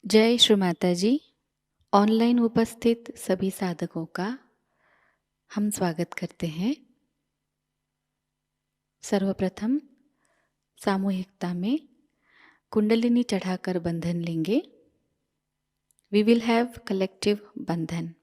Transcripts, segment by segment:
जय श्री माताजी। ऑनलाइन उपस्थित सभी साधकों का हम स्वागत करते हैं। सर्वप्रथम सामूहिकता में कुंडलिनी चढ़ाकर बंधन लेंगे। वी विल हैव कलेक्टिव बंधन।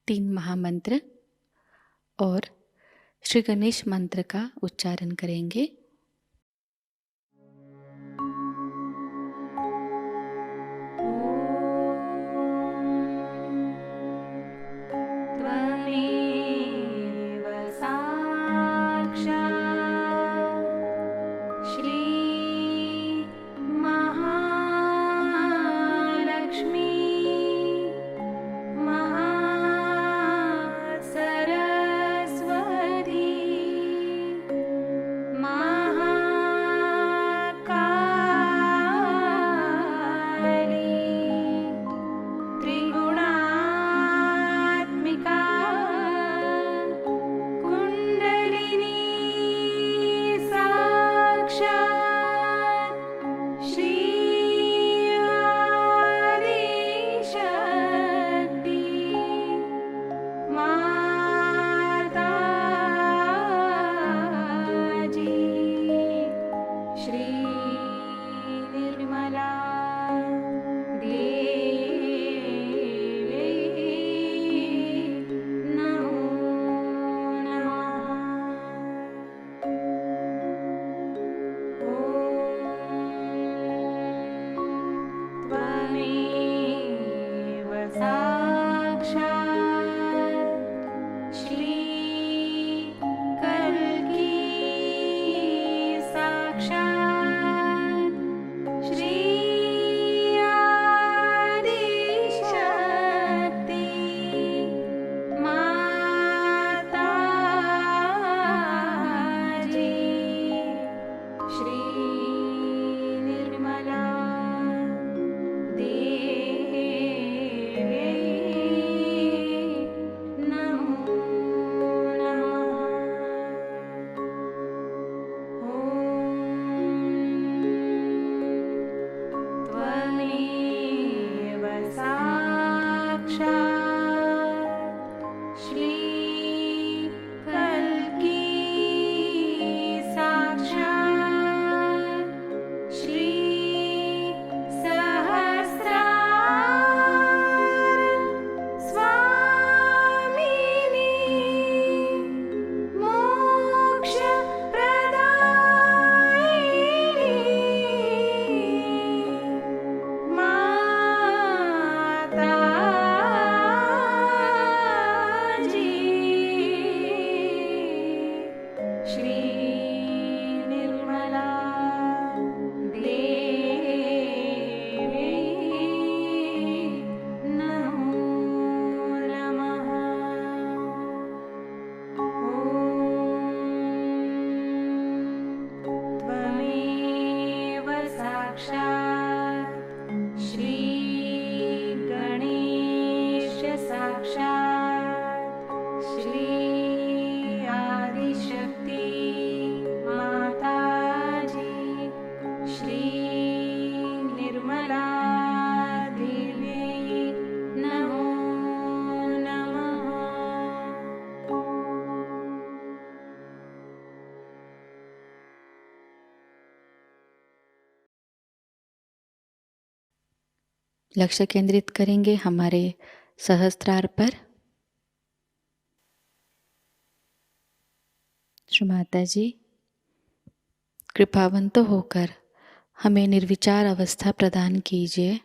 तीन महामंत्र और श्री गणेश मंत्र का उच्चारण करेंगे। लक्ष्य केंद्रित करेंगे हमारे सहस्त्रार पर। श्री माताजी, कृपावंत होकर हमें निर्विचार अवस्था प्रदान कीजिए।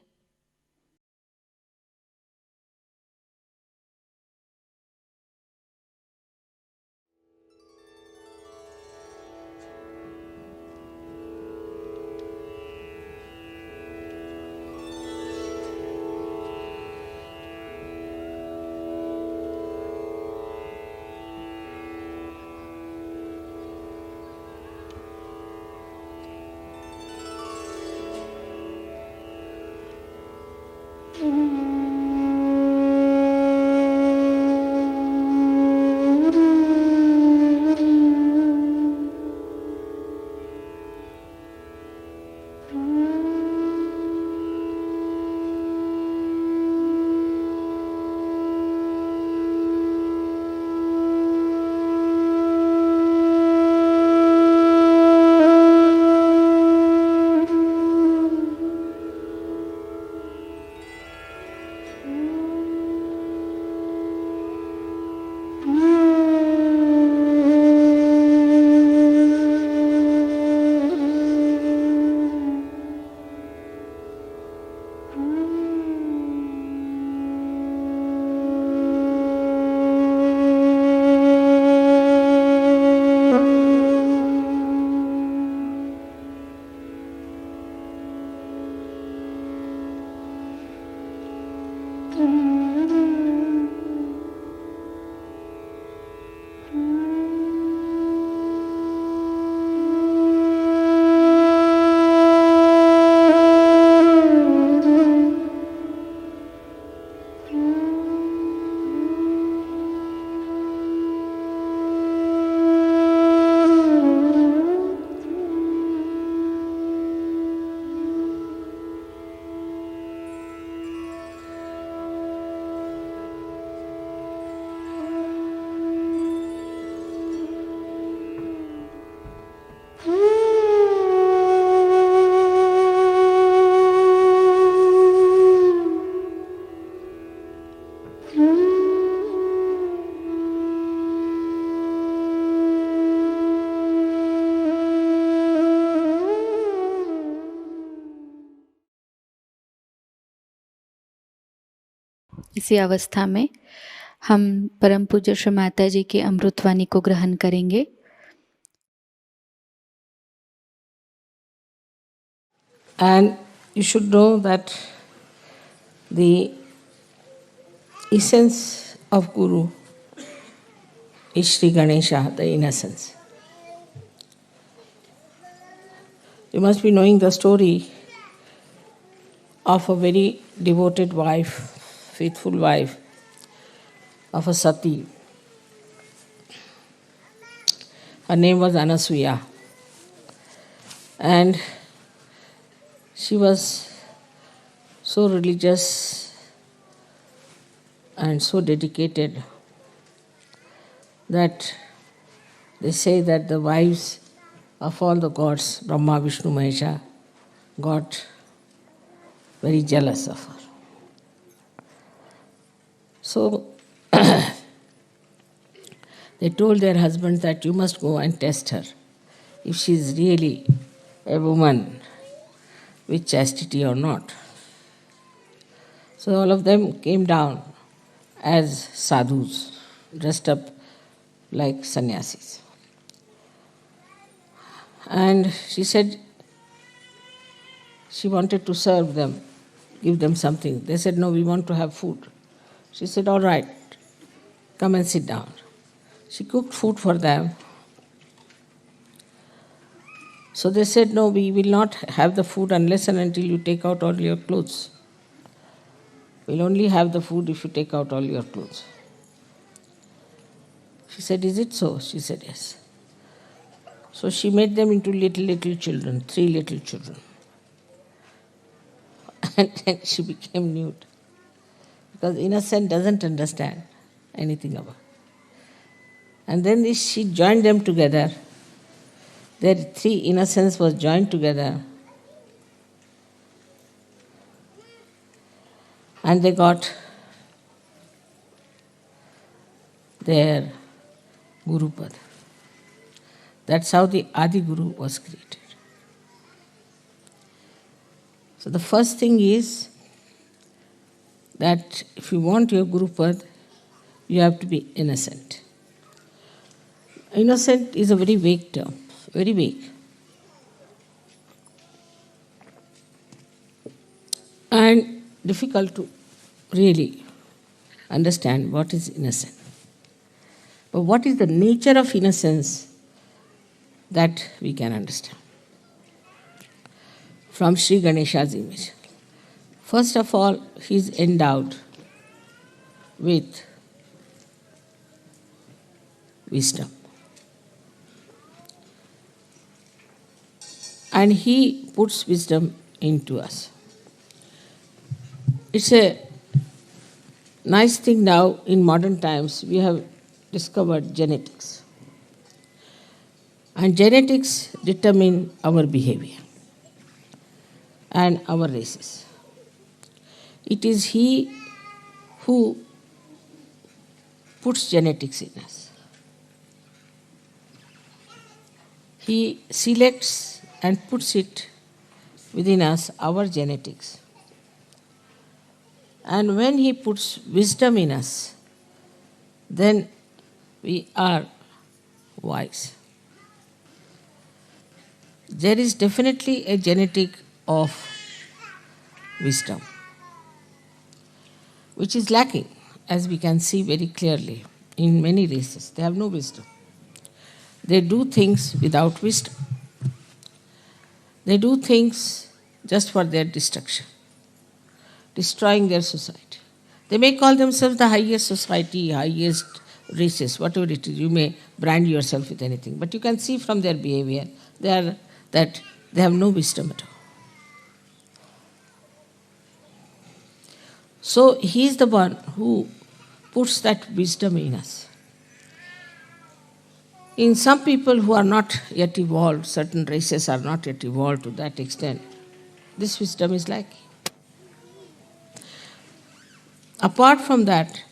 इसी अवस्था में हम परम पूज्य श्री माताजी की अमृतवाणी को ग्रहण करेंगे। And you should know that the essence of Guru is Shri Ganesha, the innocence. You must be knowing the story of a very devoted wife, faithful wife of a sati. Her name was Anasuya. And she was so religious and so dedicated that they say that the wives of all the gods, Brahma, Vishnu, Mahesha, got very jealous of her. So they told their husbands that you must go and test her if she is really a woman with chastity or not. So all of them came down as sadhus, dressed up like sannyasis. And she said she wanted to serve them, give them something. They said, no, we want to have food. She said, all right, come and sit down. She cooked food for them. So they said, no, we will not have the food unless and until you take out all your clothes. We'll only have the food if you take out all your clothes. She said, is it so? She said, yes. So she made them into little children, 3 little children. And then she became nude. Because innocent doesn't understand anything about it. And then she joined them together. Their 3 innocence was joined together. and they got their Guru Pad. That's how the Adi Guru was created. So the first thing is that if you want your Guru Pad, you have to be innocent. Innocent is a very vague term, very vague. And difficult to really understand what is innocent. But what is the nature of innocence that we can understand from Shri Ganesha's image. First of all, he is endowed with wisdom. And he puts wisdom into us. It's a nice thing now in modern times we have discovered genetics. And genetics determine our behavior and our races. It is he who puts genetics in us. He selects and puts it within us, our genetics. And when he puts wisdom in us, then we are wise. There is definitely a genetic of wisdom, which is lacking, as we can see very clearly in many races. They have no wisdom. They do things without wisdom. They do things just for their destruction, destroying their society. They may call themselves the highest society, highest races, whatever it is. You may brand yourself with anything, but you can see from their behavior that they have no wisdom at all. So he is the one who puts that wisdom in us. In some people who are not yet evolved, certain races are not yet evolved to that extent, this wisdom is lacking. Apart from that,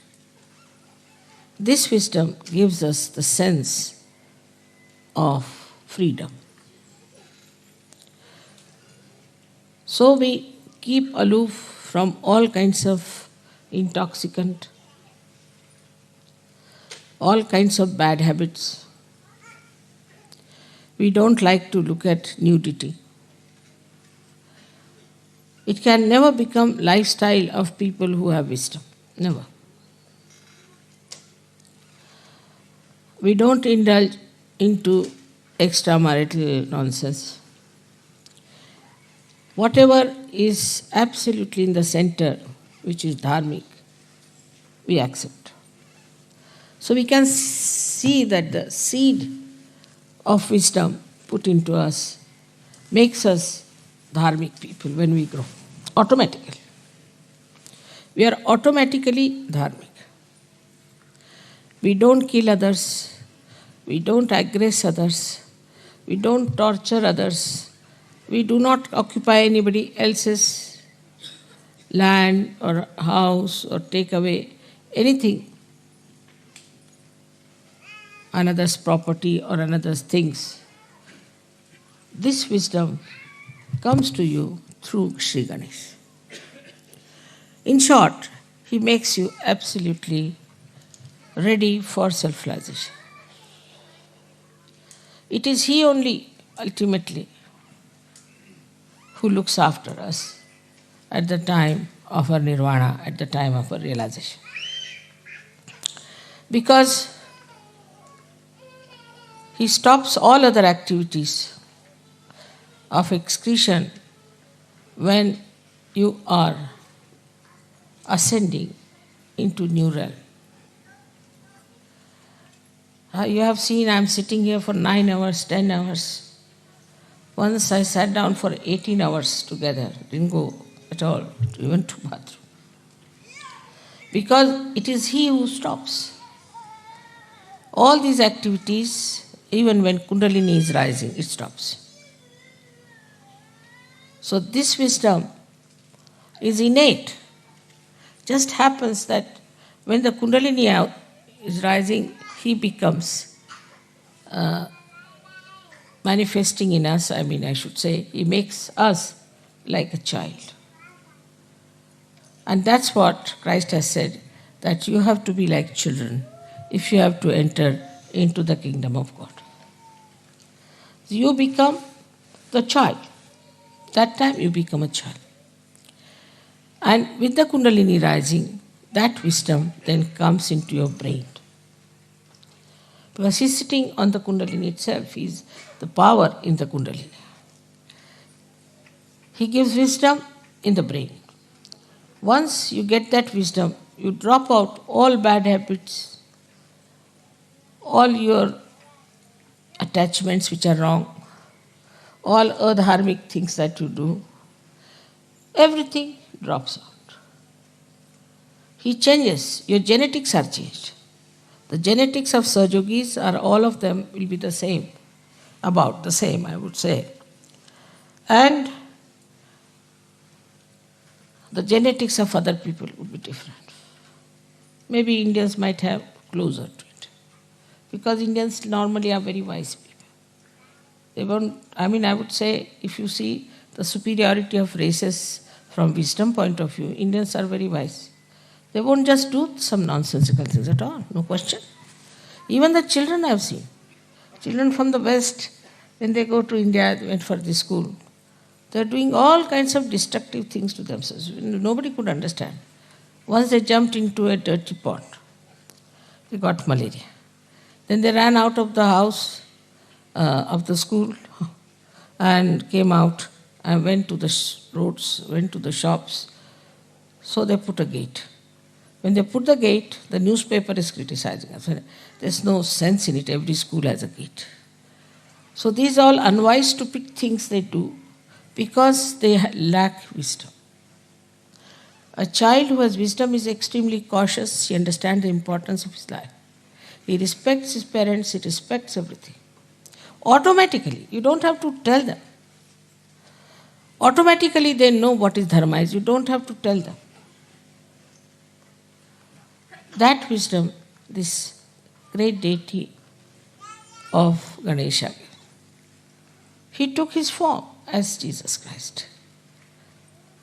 this wisdom gives us the sense of freedom. So we keep aloof from all kinds of intoxicant, all kinds of bad habits. We don't like to look at nudity. It can never become lifestyle of people who have wisdom. Never. We don't indulge into extramarital nonsense. Whatever is absolutely in the center, which is dharmic, we accept. So we can see that the seed of wisdom put into us makes us dharmic people when we grow, automatically. We are automatically dharmic. We don't kill others, we don't aggress others, we don't torture others, we do not occupy anybody else's land or house or take away anything, another's property or another's things. This wisdom comes to you through Shri Ganesh. In short, he makes you absolutely ready for self-realization. It is he only, ultimately, who looks after us at the time of our nirvana, at the time of our realization. Because he stops all other activities of excretion when you are ascending into new realm. You have seen I am sitting here for 9 hours, 10 hours. Once I sat down for 18 hours together, didn't go at all, even to bathroom. Because it is he who stops. All these activities, even when Kundalini is rising, it stops. So this wisdom is innate. Just happens that when the Kundalini out is rising, he becomes manifesting in us, I should say, he makes us like a child. And that's what Christ has said, that you have to be like children if you have to enter into the kingdom of God. So you become the child. That time you become a child. And with the Kundalini rising, that wisdom then comes into your brain. Because he's sitting on the Kundalini itself, he's the power in the Kundalini. He gives wisdom in the brain. Once you get that wisdom, you drop out all bad habits, all your attachments which are wrong, all adharmic things that you do, everything drops out. He changes, your genetics are changed. The genetics of Sahajogis are all of them will be the same, about the same, I would say. And the genetics of other people would be different. Maybe Indians might have closer to it. Because Indians normally are very wise people. They won't, I would say, if you see the superiority of races from wisdom point of view, Indians are very wise. They won't just do some nonsensical things at all, no question. Even the children I have seen. Children from the West, when they go to India, they went for this school, they are doing all kinds of destructive things to themselves. Nobody could understand. Once they jumped into a dirty pond, they got malaria. Then they ran out of the house, of the school, and came out and went to the roads, went to the shops. So they put a gate. When they put the gate, the newspaper is criticizing us. There's no sense in it. Every school has a gate. So these are all unwise, stupid things they do because they lack wisdom. A child who has wisdom is extremely cautious. He understands the importance of his life. He respects his parents. He respects everything. Automatically, you don't have to tell them. Automatically, they know what is dharma is. You don't have to tell them. That wisdom, this great deity of Ganesha, he took his form as Jesus Christ.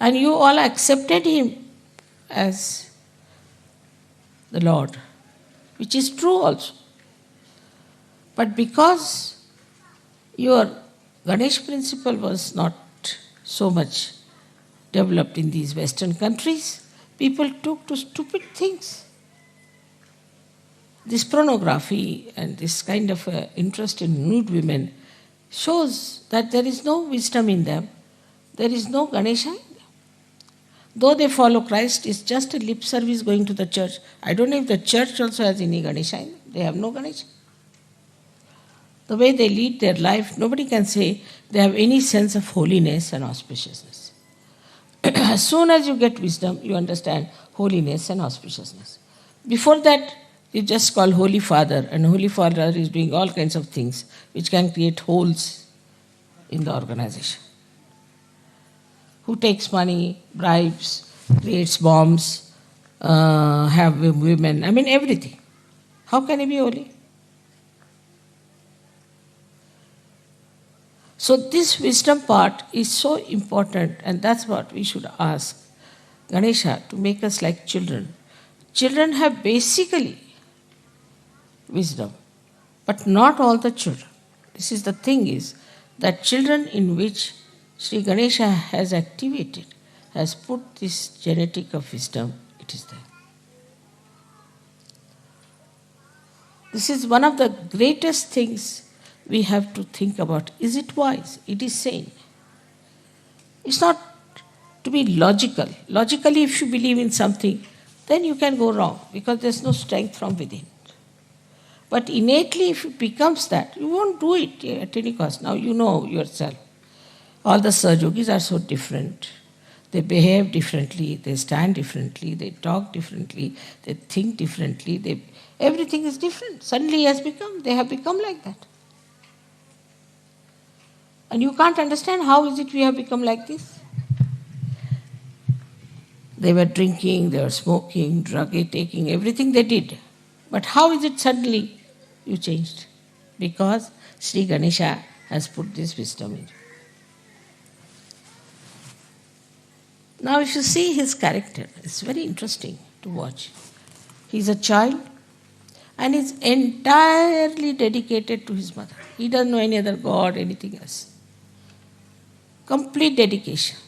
And you all accepted him as the Lord, which is true also. But because your Ganesh principle was not so much developed in these Western countries, people took to stupid things. This pornography and this kind of interest in nude women shows that there is no wisdom in them, there is no Ganesha in them. Though they follow Christ, it's just a lip service going to the church. I don't know if the church also has any Ganesha in them. They have no Ganesha. The way they lead their life, nobody can say they have any sense of holiness and auspiciousness. As soon as you get wisdom, you understand holiness and auspiciousness. Before that, you just call Holy Father, and Holy Father is doing all kinds of things which can create holes in the organization. Who takes money, bribes, creates bombs, have women, everything. How can he be holy? So this wisdom part is so important, and that's what we should ask Ganesha to make us like children. Children have basically wisdom, but not all the children. This is the thing is that children in which Sri Ganesha has activated, has put this genetic of wisdom, it is there. This is one of the greatest things we have to think about. Is it wise? It is sane. It's not to be logical. Logically, if you believe in something, then you can go wrong because there's no strength from within. But innately, if it becomes that, you won't do it at any cost. Now you know yourself. All the Sahajogis are so different. They behave differently, they stand differently, they talk differently, they think differently. Everything is different. Suddenly they have become like that. And you can't understand how is it we have become like this. They were drinking, they were smoking, drug taking, everything they did. But how is it suddenly you changed? Because Sri Ganesha has put this wisdom in you. Now, if you see his character, it's very interesting to watch. He's a child and is entirely dedicated to his mother. He doesn't know any other god, anything else. Complete dedication.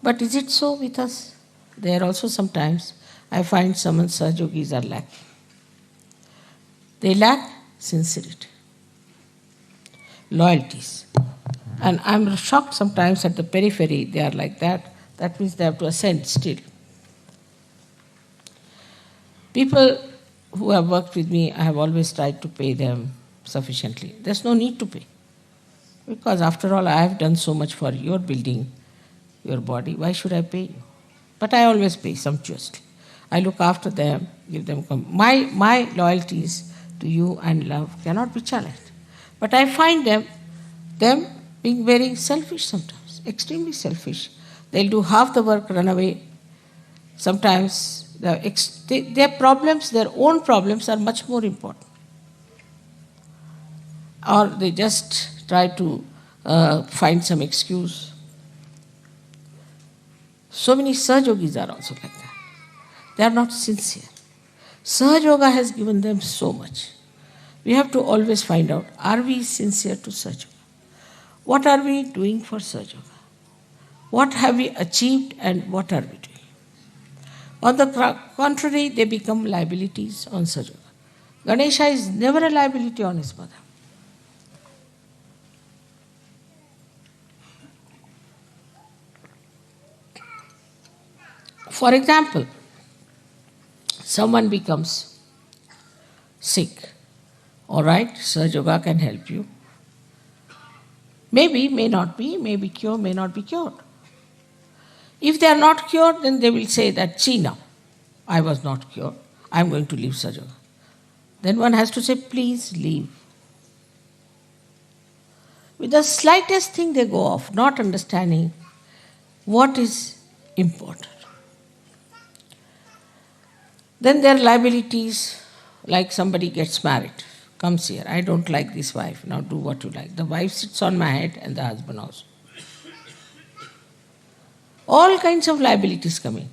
But is it so with us? There also sometimes I find some Sahajogis are lacking. They lack sincerity, loyalties. And I'm shocked sometimes at the periphery, they are like that. That means they have to ascend still. People who have worked with me, I have always tried to pay them sufficiently. There's no need to pay. Because after all, I have done so much for your building, your body. Why should I pay you? But I always pay sumptuously. I look after them, give them my loyalties to you and love cannot be challenged. But I find them being very selfish sometimes, extremely selfish. They'll do half the work, run away. Sometimes their problems, their own problems are much more important. Or they just try to find some excuse. So many Sahajogis are also like that. They are not sincere. Sahajayoga has given them so much. We have to always find out, are we sincere to Sahajayoga? What are we doing for Sahajayoga? What have we achieved and what are we doing? On the contrary, they become liabilities on Sahajayoga. Ganesha is never a liability on his mother. For example, someone becomes sick. All right, Sahajayoga can help you. Maybe, may not be, may be cured, may not be cured. If they are not cured, then they will say that, see now, I was not cured, I am going to leave Sahajayoga. Then one has to say, please leave. With the slightest thing they go off, not understanding what is important. Then there are liabilities, like somebody gets married, comes here, I don't like this wife, now do what you like. The wife sits on my head and the husband also. All kinds of liabilities come in.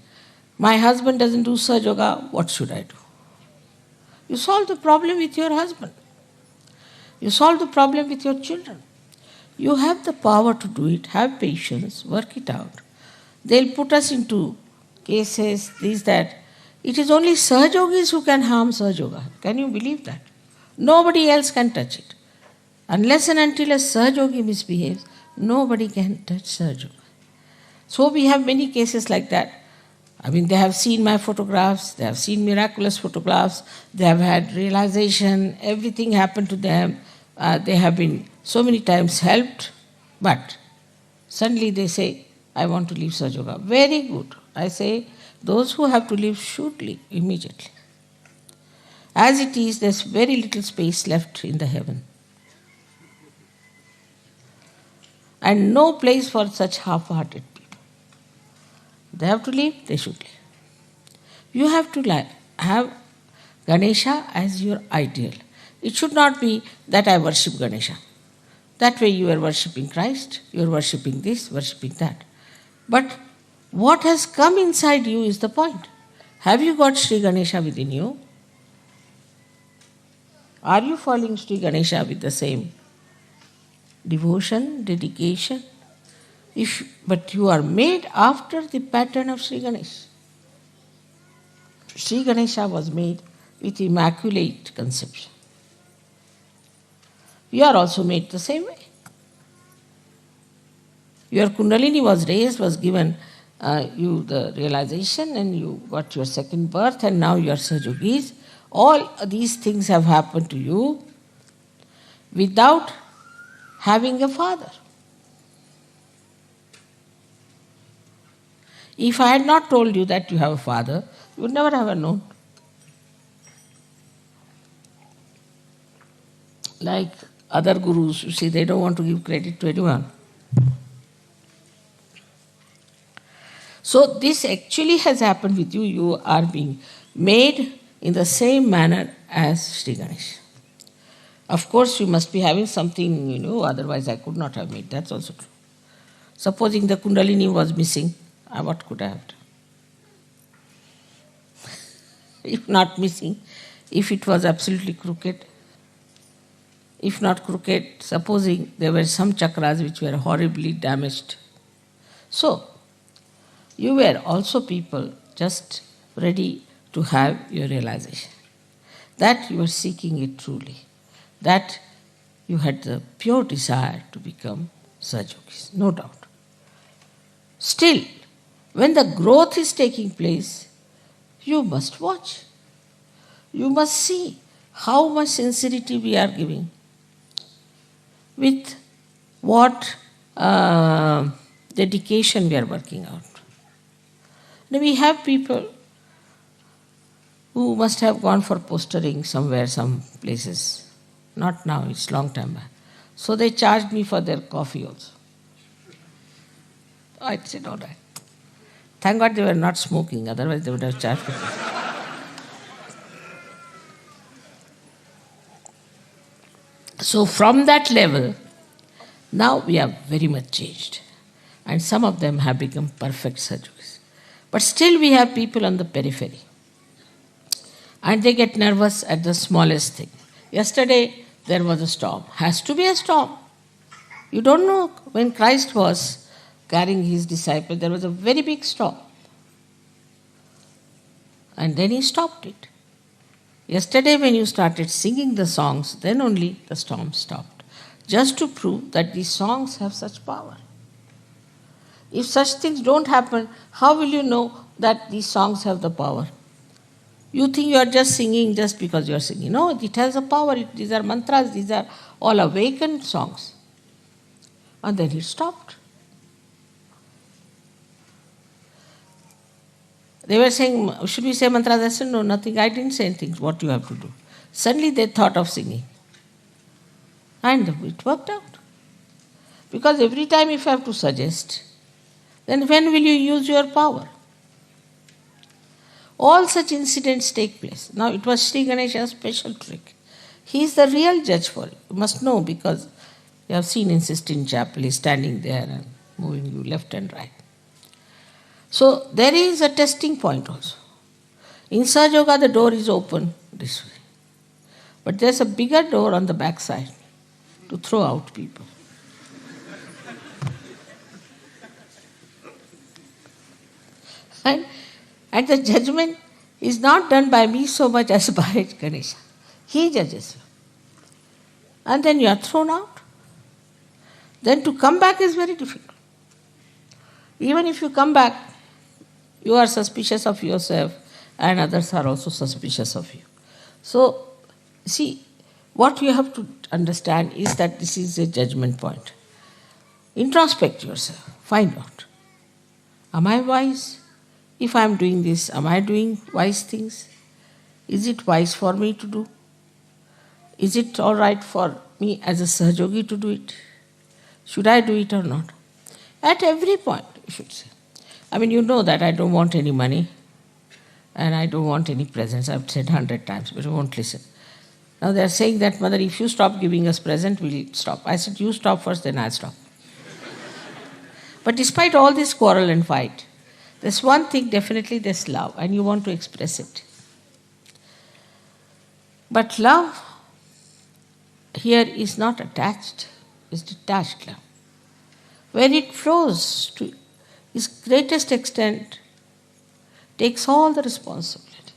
My husband doesn't do Sahajayoga, what should I do? You solve the problem with your husband. You solve the problem with your children. You have the power to do it, have patience, work it out. They'll put us into cases, this, that. It is only Sahajogis who can harm Sahajayoga. Can you believe that? Nobody else can touch it. Unless and until a Sahajogi misbehaves, nobody can touch Sahajayoga. So we have many cases like that. I mean, they have seen my photographs, they have seen miraculous photographs, they have had realization, everything happened to them. They have been so many times helped, but suddenly they say, I want to leave Sahajayoga. Very good. I say, those who have to leave should leave immediately. As it is, there's very little space left in the heaven. And no place for such half-hearted people. They have to leave, they should leave. You have to have Ganesha as your ideal. It should not be that I worship Ganesha. That way you are worshipping Christ, you are worshipping this, worshipping that. But what has come inside you is the point. Have you got Sri Ganesha within you? Are you following Sri Ganesha with the same devotion, dedication? But you are made after the pattern of Sri Ganesha. Sri Ganesha was made with immaculate conception. You are also made the same way. Your Kundalini was raised, was given you the realization, and you got your second birth, and now you are Sahajogis. All these things have happened to you without having a father. If I had not told you that you have a father, you would never have known. Like other gurus, you see, they don't want to give credit to anyone. So this actually has happened with you. You are being made in the same manner as Shri Ganesh. Of course, you must be having something, otherwise I could not have made. That's also true. Supposing the Kundalini was missing, what could I have done? If not missing, if it was absolutely crooked, if not crooked, supposing there were some chakras which were horribly damaged. So, you were also people just ready to have your realization that you were seeking it truly, that you had the pure desire to become Sahajogis, no doubt. Still, when the growth is taking place, you must watch. You must see how much sincerity we are giving, with what dedication we are working out. Now we have people who must have gone for postering somewhere, some places. Not now, it's long time back. So they charged me for their coffee also. I said, all right. Thank God they were not smoking, otherwise they would have charged me. So from that level, now we are very much changed. And some of them have become perfect Sahajogis. But still we have people on the periphery. And they get nervous at the smallest thing. Yesterday there was a storm. Has to be a storm. You don't know, when Christ was carrying his disciples, there was a very big storm. And then he stopped it. Yesterday when you started singing the songs, then only the storm stopped. Just to prove that these songs have such power. If such things don't happen, how will you know that these songs have the power? You think you are just singing just because you are singing. No, it has a power. These are mantras, these are all awakened songs. And then it stopped. They were saying, should we say mantras? I said, no, nothing. I didn't say anything. What you have to do. Suddenly they thought of singing. And it worked out. Because every time if you have to suggest, then when will you use your power? All such incidents take place. Now it was Shri Ganesha's special trick. He is the real judge for it. You must know, because you have seen in Sistine Chapel, he is standing there and moving you left and right. So there is a testing point also. In Sahajayoga the door is open this way. But there is a bigger door on the back side to throw out people. And the judgment is not done by me so much as by Ganesha. He judges you. And then you are thrown out. Then to come back is very difficult. Even if you come back, you are suspicious of yourself and others are also suspicious of you. So, see, what you have to understand is that this is a judgment point. Introspect yourself. Find out. Am I wise? If I am doing this, am I doing wise things? Is it wise for me to do? Is it all right for me as a Sahajogi to do it? Should I do it or not? At every point, you should say. I mean, you know that I don't want any money and I don't want any presents. I've said 100 times, but you won't listen. Now they are saying that, Mother, if you stop giving us present, we'll stop. I said, you stop first, then I'll stop. But despite all this quarrel and fight, there's one thing, definitely there's love, and you want to express it. But love here is not attached, it's detached love. When it flows to its greatest extent, takes all the responsibility.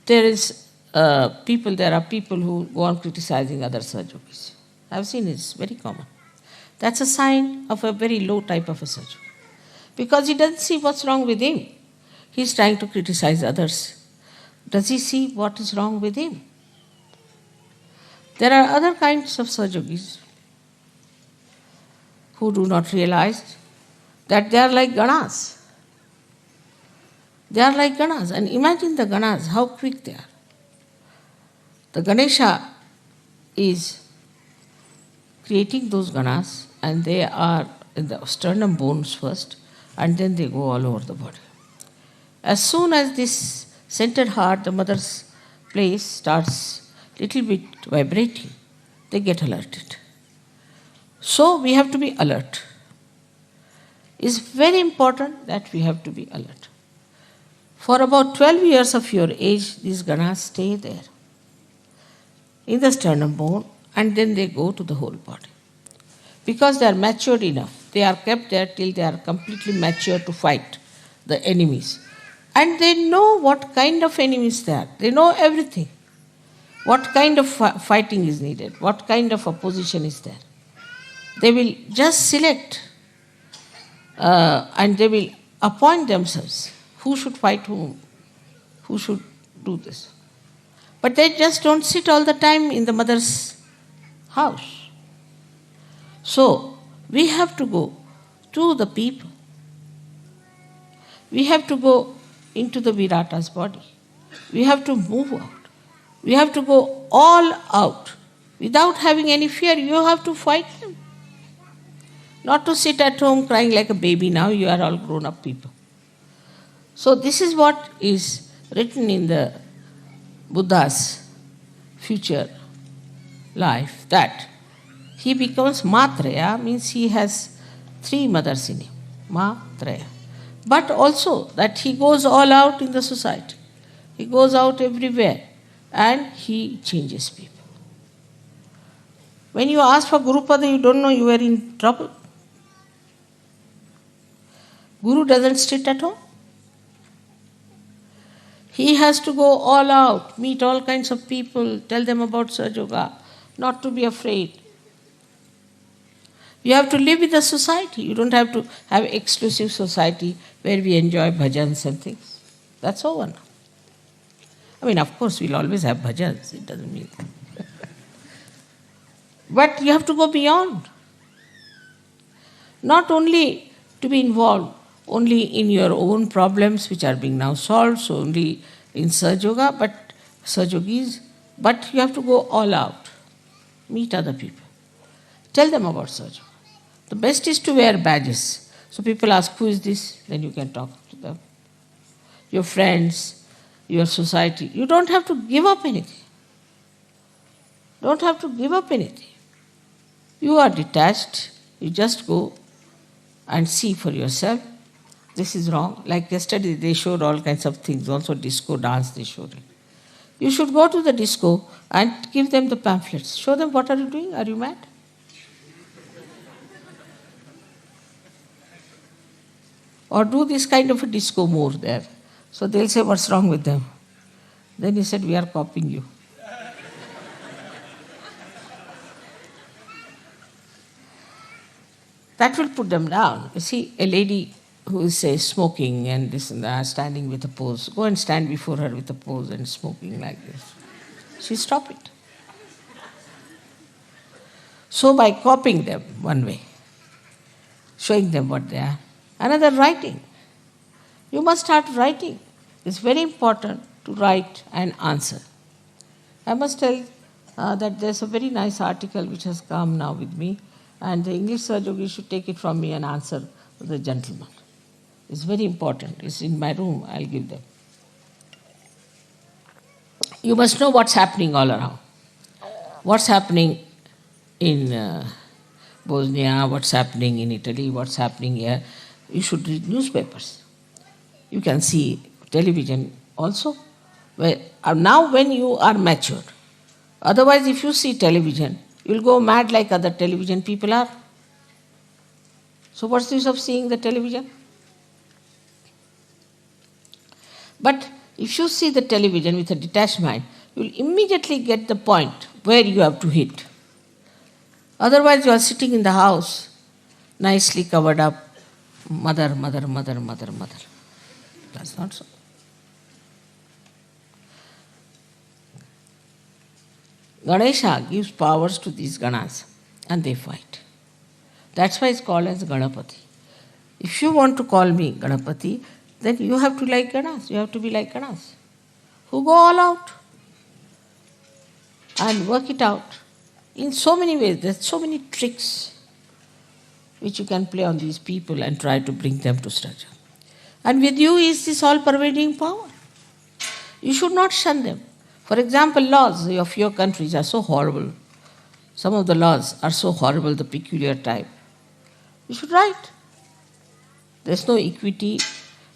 There are people who go on criticizing other Sahajogis. I've seen it's very common. That's a sign of a very low type of a Sahajogi. Because he doesn't see what's wrong with him. He's trying to criticize others. Does he see what is wrong with him? There are other kinds of Sahajogis who do not realize that they are like Ganas. They are like Ganas. And imagine the Ganas, how quick they are. The Ganesha is creating those Ganas and they are in the sternum bones first, and then they go all over the body. As soon as this centered heart, the mother's place, starts little bit vibrating, they get alerted. So we have to be alert. It's very important that we have to be alert. For about 12 years of your age, these ganas stay there in the sternum bone, and then they go to the whole body. Because they are matured enough, they are kept there till they are completely mature to fight the enemies. And they know what kind of enemies they are. They know everything. What kind of fighting is needed, what kind of opposition is there. They will just select and they will appoint themselves who should fight whom, who should do this. But they just don't sit all the time in the mother's house. So, we have to go to the people. We have to go into the Virata's body. We have to move out. We have to go all out. Without having any fear, you have to fight him. Not to sit at home crying like a baby now, you are all grown up people. So this is what is written in the Buddha's future life, that he becomes Matraya, means he has 3 mothers in him, Matraya. But also that he goes all out in the society. He goes out everywhere and he changes people. When you ask for Gurupada, you don't know you are in trouble. Guru doesn't sit at home. He has to go all out, meet all kinds of people, tell them about Sahajayoga, not to be afraid. You have to live with the society. You don't have to have exclusive society where we enjoy bhajans and things. That's over now. I mean, of course, we'll always have bhajans. It doesn't mean that. But you have to go beyond. Not only to be involved only in your own problems which are being now solved, so only in Sahajayoga, but Sahajogis, but you have to go all out. Meet other people. Tell them about Sahajayoga. The best is to wear badges. So people ask, who is this? Then you can talk to them. Your friends, your society. You don't have to give up anything. Don't have to give up anything. You are detached. You just go and see for yourself. This is wrong. Like yesterday they showed all kinds of things. Also disco dance they showed it. You should go to the disco and give them the pamphlets. Show them, what are you doing? Are you mad? Or do this kind of a disco more there. So they'll say, what's wrong with them? Then he said, we are copying you. That will put them down. You see, a lady who is, say, smoking and this and that, standing with a pose, go and stand before her with a pose and smoking like this. She stop it. So by copying them one way, showing them what they are. Another, writing. You must start writing. It's very important to write and answer. I must tell that there's a very nice article which has come now with me, and the English Sahajayogi should take it from me and answer the gentleman. It's very important. It's in my room. I'll give them. You must know what's happening all around. What's happening in Bosnia, what's happening in Italy, what's happening here. You should read newspapers. You can see television also. Now when you are matured. Otherwise, if you see television, you'll go mad like other television people are. So what's the use of seeing the television? But if you see the television with a detached mind, you'll immediately get the point where you have to hit. Otherwise, you are sitting in the house, nicely covered up, mother, mother, mother, mother, mother. That's not so. Ganesha gives powers to these ganas and they fight. That's why it's called as Ganapati. If you want to call me Ganapati, then you have to like ganas. You have to be like ganas, who go all out and work it out in so many ways. There's so many tricks. which you can play on these people and try to bring them to structure. And with you is this all-pervading power. You should not shun them. For example, laws of your countries are so horrible. Some of the laws are so horrible, the peculiar type. You should write. There's no equity,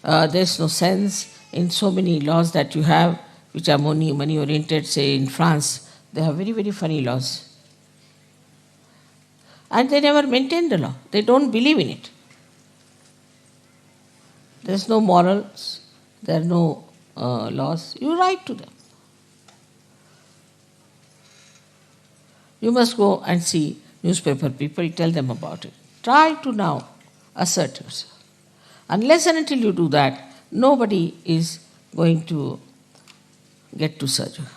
there's no sense in so many laws that you have, which are money oriented. Say in France, they have very, very funny laws. And they never maintain the law. They don't believe in it. There's no morals, there are no laws. You write to them. You must go and see newspaper people, tell them about it. Try to now assert yourself. Unless and until you do that, nobody is going to get to Sahajayoga.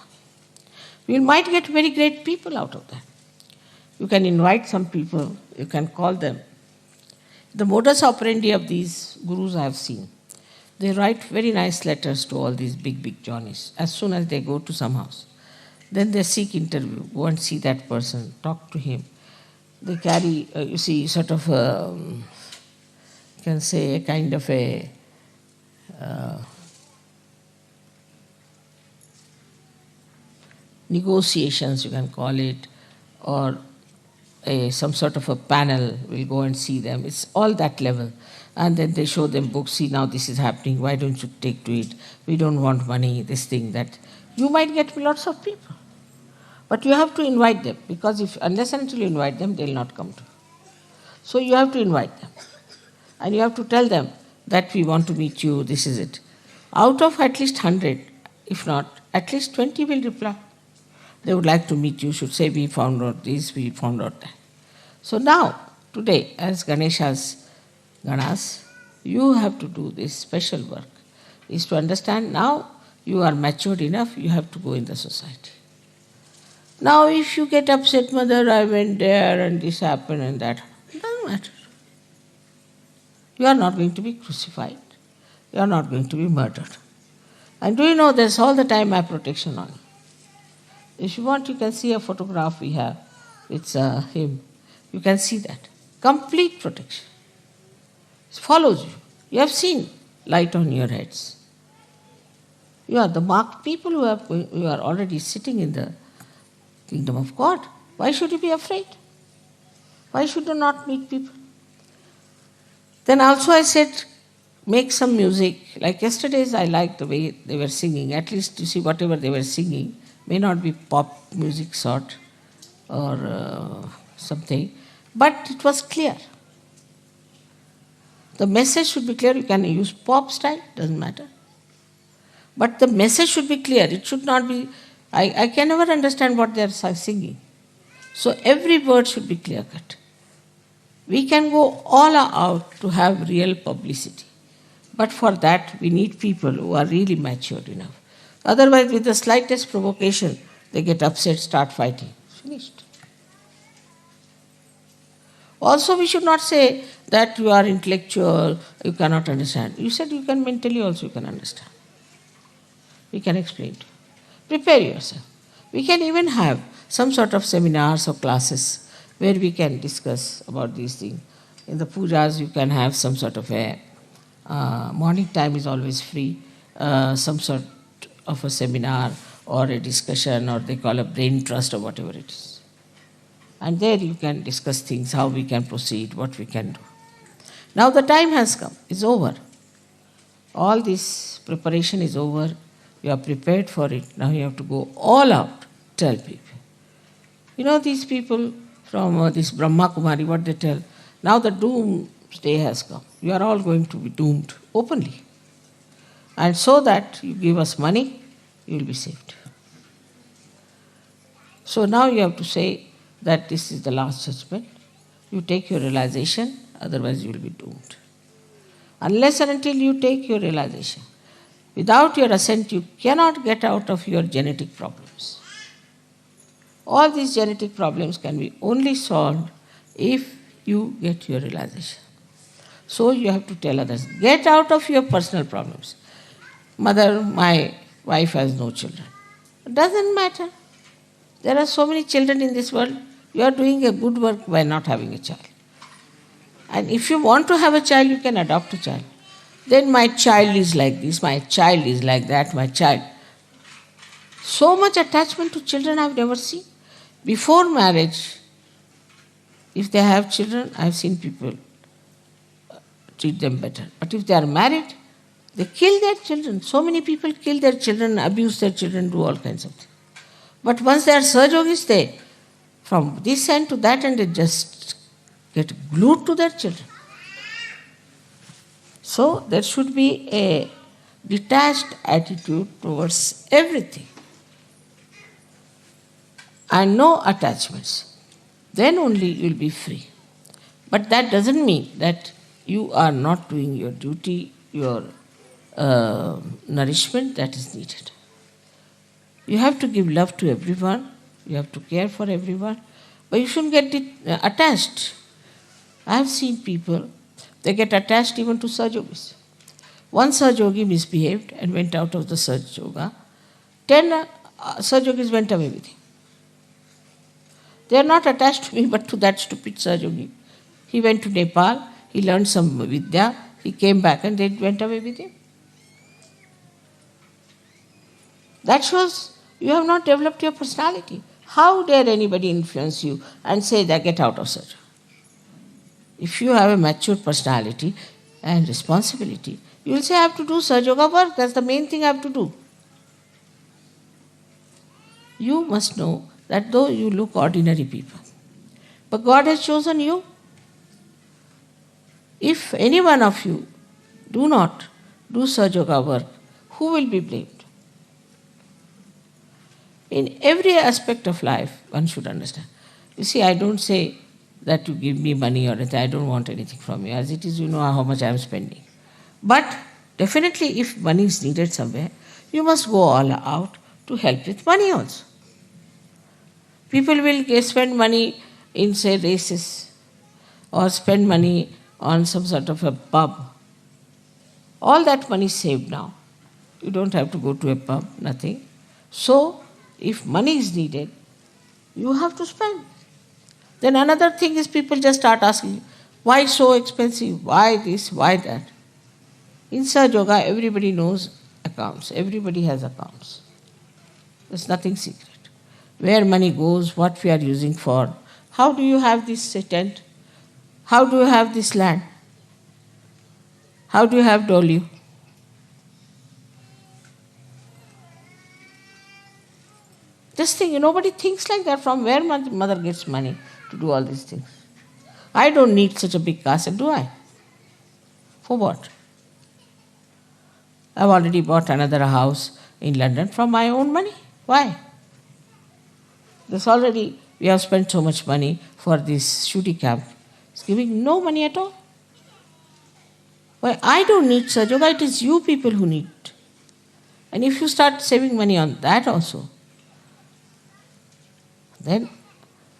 You might get very great people out of that. You can invite some people, you can call them. The modus operandi of these gurus I have seen. They write very nice letters to all these big Johnnies as soon as they go to some house. Then they seek interview, go and see that person, talk to him. They carry, sort of, you can say, a kind of a negotiations, you can call it, or some sort of a panel will go and see them. It's all that level. And then they show them books, see now this is happening, why don't you take to it? We don't want money, this thing, that. You might get lots of people. But you have to invite them, because unless and until you invite them, they'll not come to you. So you have to invite them. And you have to tell them that we want to meet you, this is it. Out of at least 100, if not, at least 20 will reply. They would like to meet you, should say, we found out this, we found out that. So now, today, as Ganesha's Ganas, you have to do this special work, is to understand now you are matured enough, you have to go in the society. Now if you get upset, mother, I went there and this happened and that, it doesn't matter. You are not going to be crucified. You are not going to be murdered. And do you know there's all the time my protection on you. If you want, you can see a photograph we have. It's him. You can see that. Complete protection. It follows you. You have seen light on your heads. You are the marked people who are already sitting in the kingdom of God. Why should you be afraid? Why should you not meet people? Then also I said, make some music. Like yesterday's, I liked the way they were singing. At least you see whatever they were singing may not be pop music sort or something, but it was clear. The message should be clear. You can use pop style, doesn't matter. But the message should be clear. It should not be, I can never understand what they are singing. So every word should be clear cut. We can go all out to have real publicity. But for that, we need people who are really matured enough. Otherwise, with the slightest provocation, they get upset, start fighting. Finished. Also, we should not say that you are intellectual, you cannot understand. You said you can mentally also you can understand. We can explain to you. Prepare yourself. We can even have some sort of seminars or classes where we can discuss about these things. In the pujas, you can have some sort of a morning time is always free, some sort of a seminar or a discussion, or they call a brain trust or whatever it is. And there you can discuss things, how we can proceed, what we can do. Now the time has come, it's over. All this preparation is over. You are prepared for it. Now you have to go all out, tell people. You know these people from this Brahma Kumari, what they tell? Now the doomsday has come. You are all going to be doomed openly. And so that you give us money, you will be saved. So now you have to say that this is the last judgment. You take your realization, otherwise you will be doomed. Unless and until you take your realization, without your assent, you cannot get out of your genetic problems. All these genetic problems can be only solved if you get your realization. So you have to tell others, get out of your personal problems. Mother, my wife has no children. It doesn't matter. There are so many children in this world. You are doing a good work by not having a child. And if you want to have a child, you can adopt a child. Then my child is like this, my child is like that, my child. So much attachment to children I've never seen. Before marriage, if they have children, I've seen people treat them better. But if they are married, they kill their children. So many people kill their children, abuse their children, do all kinds of things. But once they are Sahajogis, they, from this end to that end, they just get glued to their children. So there should be a detached attitude towards everything and no attachments. Then only you will be free. But that doesn't mean that you are not doing your duty, your nourishment that is needed. You have to give love to everyone, you have to care for everyone, but you shouldn't get attached. I have seen people, they get attached even to Sahajogis. One Sahajogi misbehaved and went out of the Sahajoga. 10 Sahajogis went away with him. They are not attached to me but to that stupid Sahajogi. He went to Nepal, he learned some Vidya, he came back and they went away with him. That shows you have not developed your personality. How dare anybody influence you and say that get out of Sahajoga? If you have a mature personality and responsibility, you will say I have to do Sahajoga work, that's the main thing I have to do. You must know that though you look ordinary people, but God has chosen you. If any one of you do not do Sahajoga work, who will be blamed? In every aspect of life, one should understand. You see, I don't say that you give me money or anything. I don't want anything from you. As it is, you know how much I am spending. But definitely, if money is needed somewhere, you must go all out to help with money also. People will spend money in, say, races or spend money on some sort of a pub. All that money is saved now. You don't have to go to a pub, nothing. So, if money is needed, you have to spend. Then another thing is people just start asking, why so expensive? Why this? Why that? In Sahajoga, everybody knows accounts. Everybody has accounts. There's nothing secret. Where money goes, what we are using for. How do you have this tent? How do you have this land? How do you have Dolio? Just think, nobody thinks like that. From where mother gets money to do all these things? I don't need such a big castle, do I? For what? I've already bought another house in London from my own money. Why? We have spent so much money for this shooting camp. It's giving no money at all. Why? I don't need Sahajoga, it is you people who need it. And if you start saving money on that also, then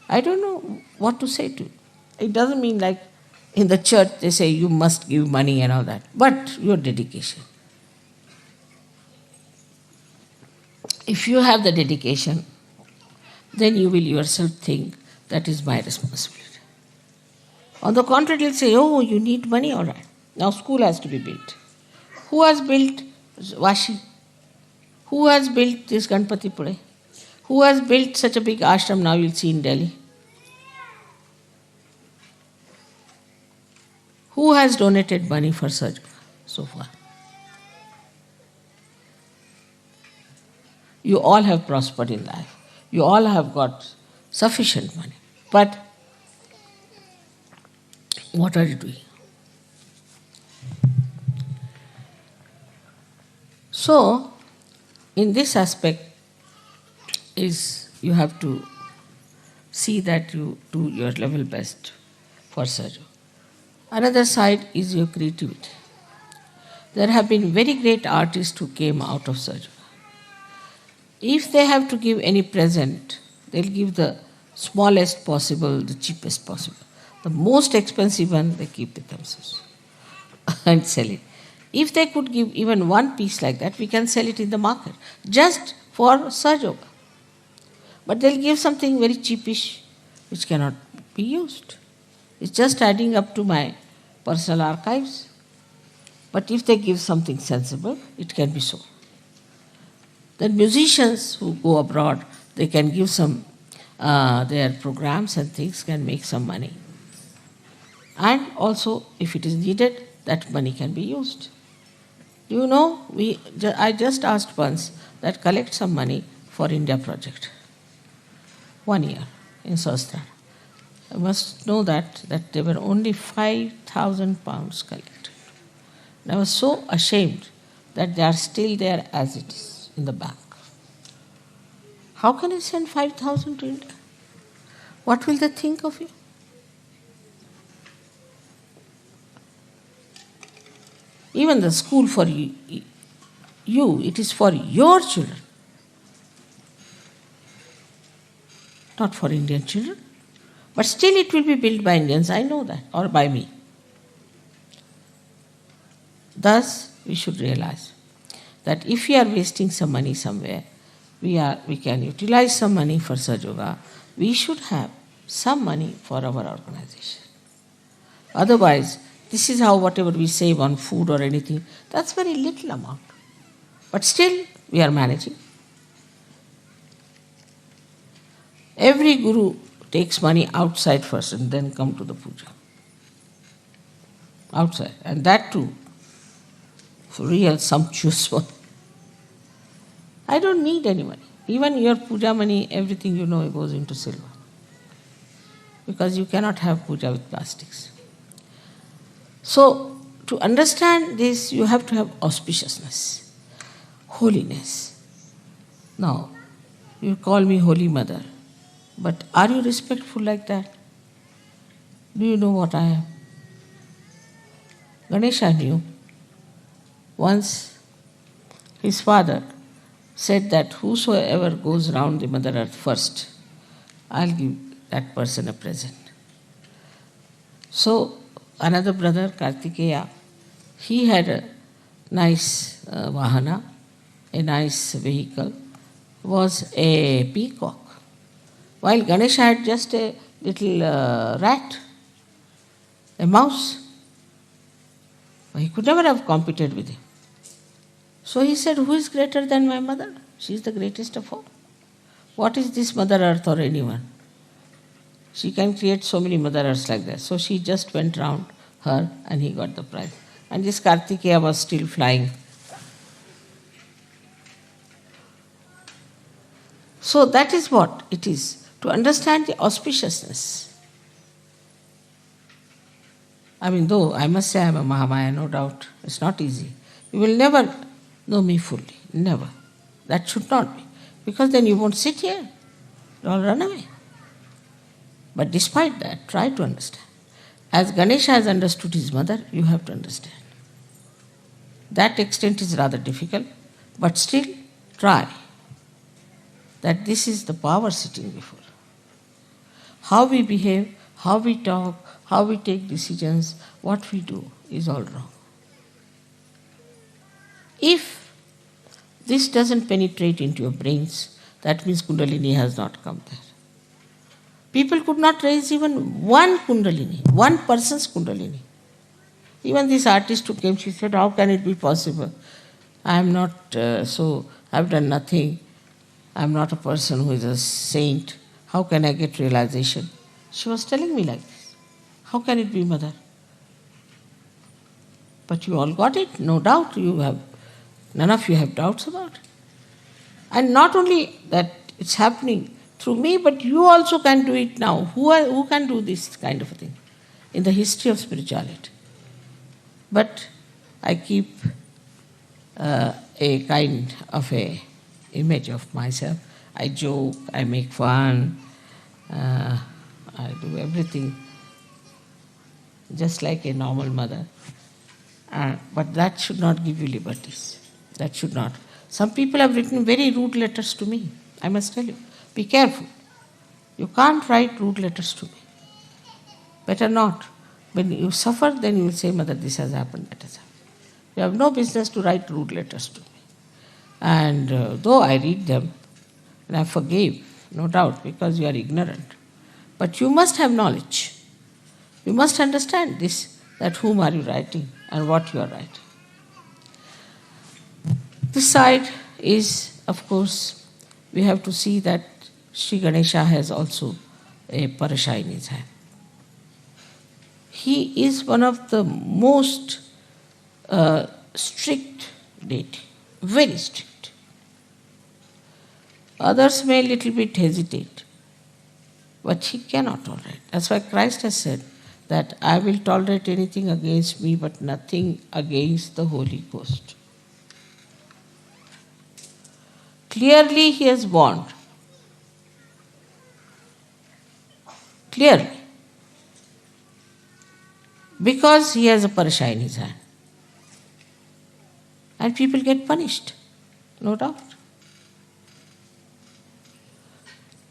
I don't know what to say to you. It doesn't mean like in the church they say you must give money and all that, but your dedication. If you have the dedication, then you will yourself think that is my responsibility. On the contrary, you'll say, oh, you need money, all right. Now school has to be built. Who has built Vashi? Who has built this Ganpati Pune? Who has built such a big ashram now you'll see in Delhi? Who has donated money for Sahajoga so far? You all have prospered in life. You all have got sufficient money. But what are you doing? So, in this aspect, you have to see that you do your level best for Sahajoga. Another side is your creativity. There have been very great artists who came out of Sahajoga. If they have to give any present, they'll give the smallest possible, the cheapest possible. The most expensive one, they keep with themselves and sell it. If they could give even one piece like that, we can sell it in the market, just for Sahajoga. But they'll give something very cheapish, which cannot be used. It's just adding up to my personal archives. But if they give something sensible, it can be so. Then musicians who go abroad, they can give some, their programs and things can make some money. And also, if it is needed, that money can be used. You know, I just asked once that collect some money for India project. 1 year in Sastra. I must know that there were only 5,000 pounds collected. And I was so ashamed that they are still there as it is in the bank. How can you send 5,000 to India? What will they think of you? Even the school for you, it is for your children, not for Indian children. But still it will be built by Indians, I know that, or by me. Thus, we should realize that if we are wasting some money somewhere, we can utilize some money for Sahajayoga. We should have some money for our organization. Otherwise, this is how whatever we save on food or anything, that's very little amount. But still, we are managing. Every guru takes money outside first and then come to the puja. Outside. And that too, for real sumptuous one. I don't need any money. Even your puja money, everything you know goes into silver. Because you cannot have puja with plastics. So, to understand this, you have to have auspiciousness, holiness. Now, you call me Holy Mother, but are you respectful like that? Do you know what I am? Ganesha knew. Once, his father said that whosoever goes round the Mother Earth first, I'll give that person a present. So, another brother, Kartikeya, he had a nice vahana, a nice vehicle, was a peacock. While Ganesha had just a little rat, a mouse. He could never have competed with him. So he said, who is greater than my mother? She is the greatest of all. What is this Mother Earth or anyone? She can create so many Mother Earths like that. So she just went round her and he got the prize. And this Kartikeya was still flying. So that is what it is, to understand the auspiciousness. I mean, though I must say I am a Mahamaya, no doubt, it's not easy. You will never know me fully, never. That should not be. Because then you won't sit here, you'll all run away. But despite that, try to understand. As Ganesha has understood his mother, you have to understand. That extent is rather difficult, but still try. That this is the power sitting before. How we behave, how we talk, how we take decisions, what we do is all wrong. If this doesn't penetrate into your brains, that means Kundalini has not come there. People could not raise even one Kundalini, one person's Kundalini. Even this artist who came, she said, how can it be possible? I am not I've done nothing. I am not a person who is a saint. How can I get realization? She was telling me like this. How can it be, Mother? But you all got it, no doubt. None of you have doubts about it. And not only that it's happening through me, but you also can do it now. Who can do this kind of a thing in the history of spirituality? But I keep a kind of a image of myself. I joke, I make fun, I do everything just like a normal mother. But that should not give you liberties. That should not. Some people have written very rude letters to me. I must tell you, be careful. You can't write rude letters to me. Better not. When you suffer, then you will say, Mother, this has happened, that has happened. You have no business to write rude letters to me. And though I read them, and I forgive, no doubt, because you are ignorant. But you must have knowledge. You must understand this, that whom are you writing and what you are writing. This side is, of course, we have to see that Sri Ganesha has also a parasha in his hand. He is one of the most strict deity, very strict. Others may a little bit hesitate, but he cannot tolerate. That's why Christ has said that I will tolerate anything against me, but nothing against the Holy Ghost. Clearly he has warned. Clearly. Because he has a parasha in his hand. And people get punished, no doubt.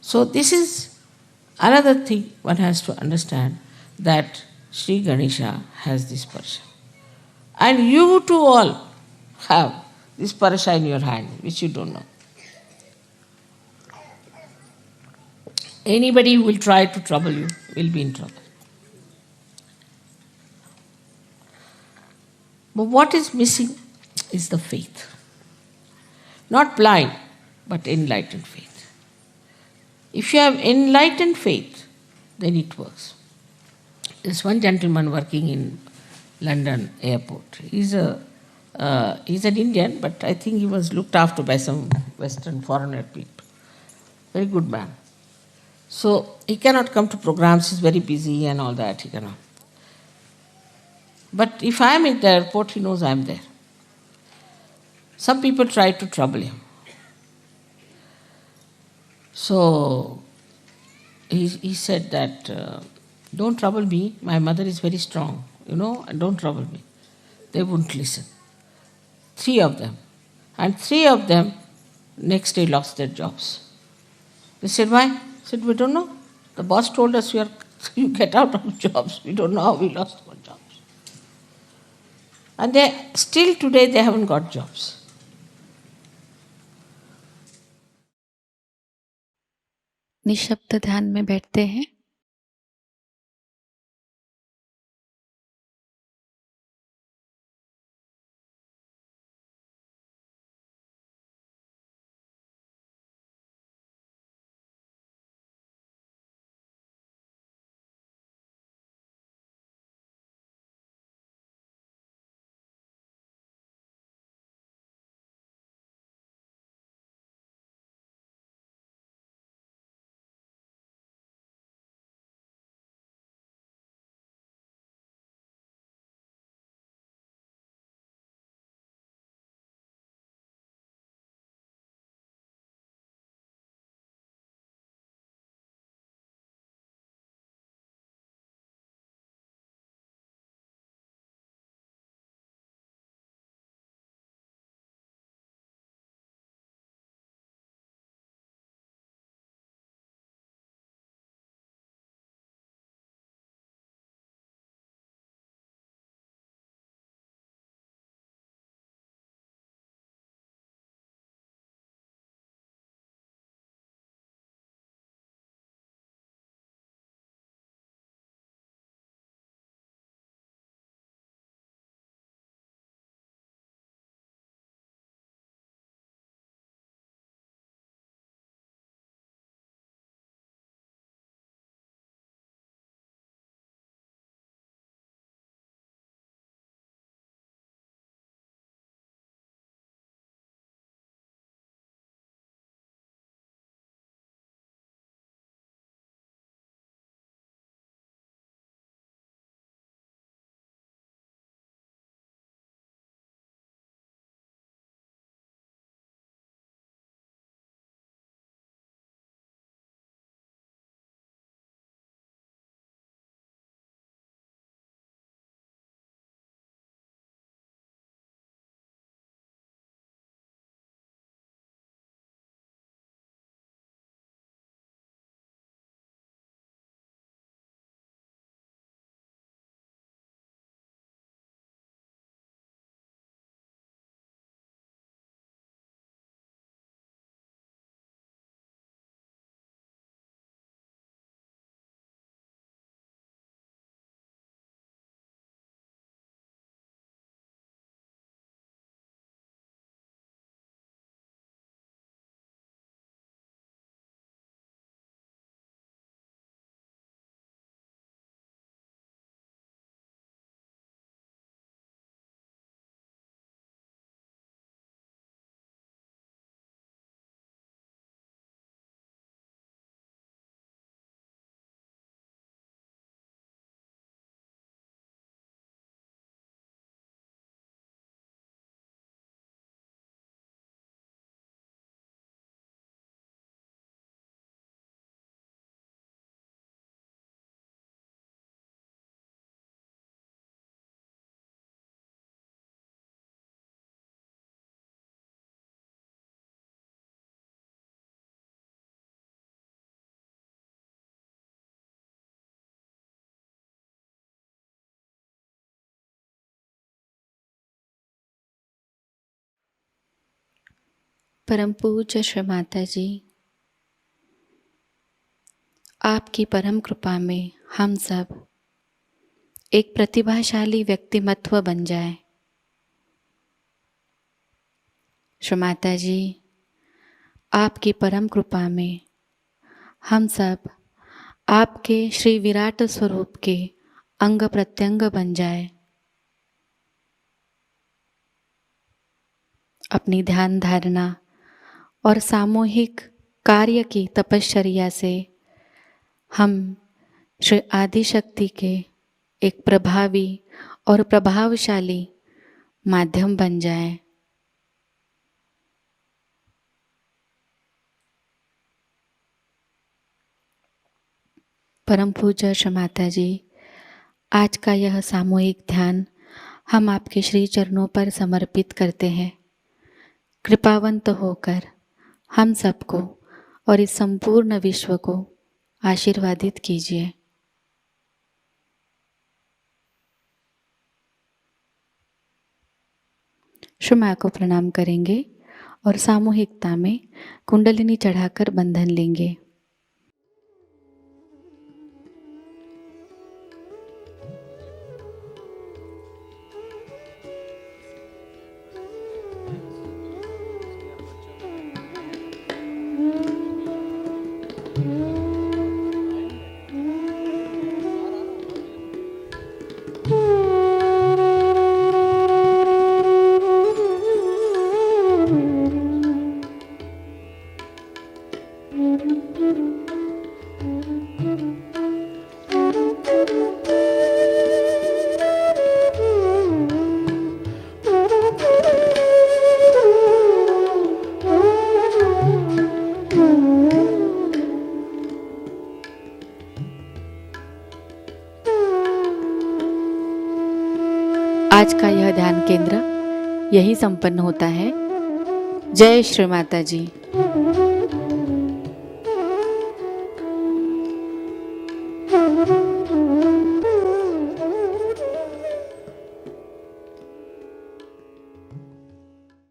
So this is another thing one has to understand, that Sri Ganesha has this parasha. And you too all have this parasha in your hand, which you don't know. Anybody who will try to trouble you will be in trouble. But what is missing is the faith. Not blind, but enlightened faith. If you have enlightened faith, then it works. There's one gentleman working in London airport. He's an Indian, but I think he was looked after by some Western foreigner people. Very good man. So he cannot come to programs, he's very busy and all that, he cannot. But if I am in the airport, he knows I am there. Some people try to trouble him. So he said that, don't trouble me, my mother is very strong, and don't trouble me. They wouldn't listen. 3 of them. And 3 of them next day lost their jobs. They said, why? I said, we don't know. The boss told us you get out of jobs. We don't know how we lost our jobs. And still today they haven't got jobs. निशब्द ध्यान में बैठते हैं। परम पूज्य श्री माताजी, आपकी परम कृपा में हम सब एक प्रतिभाशाली व्यक्तिमत्व बन जाए। श्री माताजी, आपकी परम कृपा में हम सब आपके श्री विराट स्वरूप के अंग प्रत्यंग बन जाए। अपनी ध्यान धारणा और सामूहिक कार्य की तपश्चर्या से हम श्री आदिशक्ति के एक प्रभावी और प्रभावशाली माध्यम बन जाए। परम पूज्य श्री माताजी, आज का यह सामूहिक ध्यान हम आपके श्री चरणों पर समर्पित करते हैं। कृपावंत होकर हम सबको और इस संपूर्ण विश्व को आशीर्वादित कीजिए। श्री माँ को प्रणाम करेंगे और सामूहिकता में कुंडलिनी चढ़ाकर बंधन लेंगे। आज का यह ध्यान केंद्र यही संपन्न होता है। जय श्री माता जी।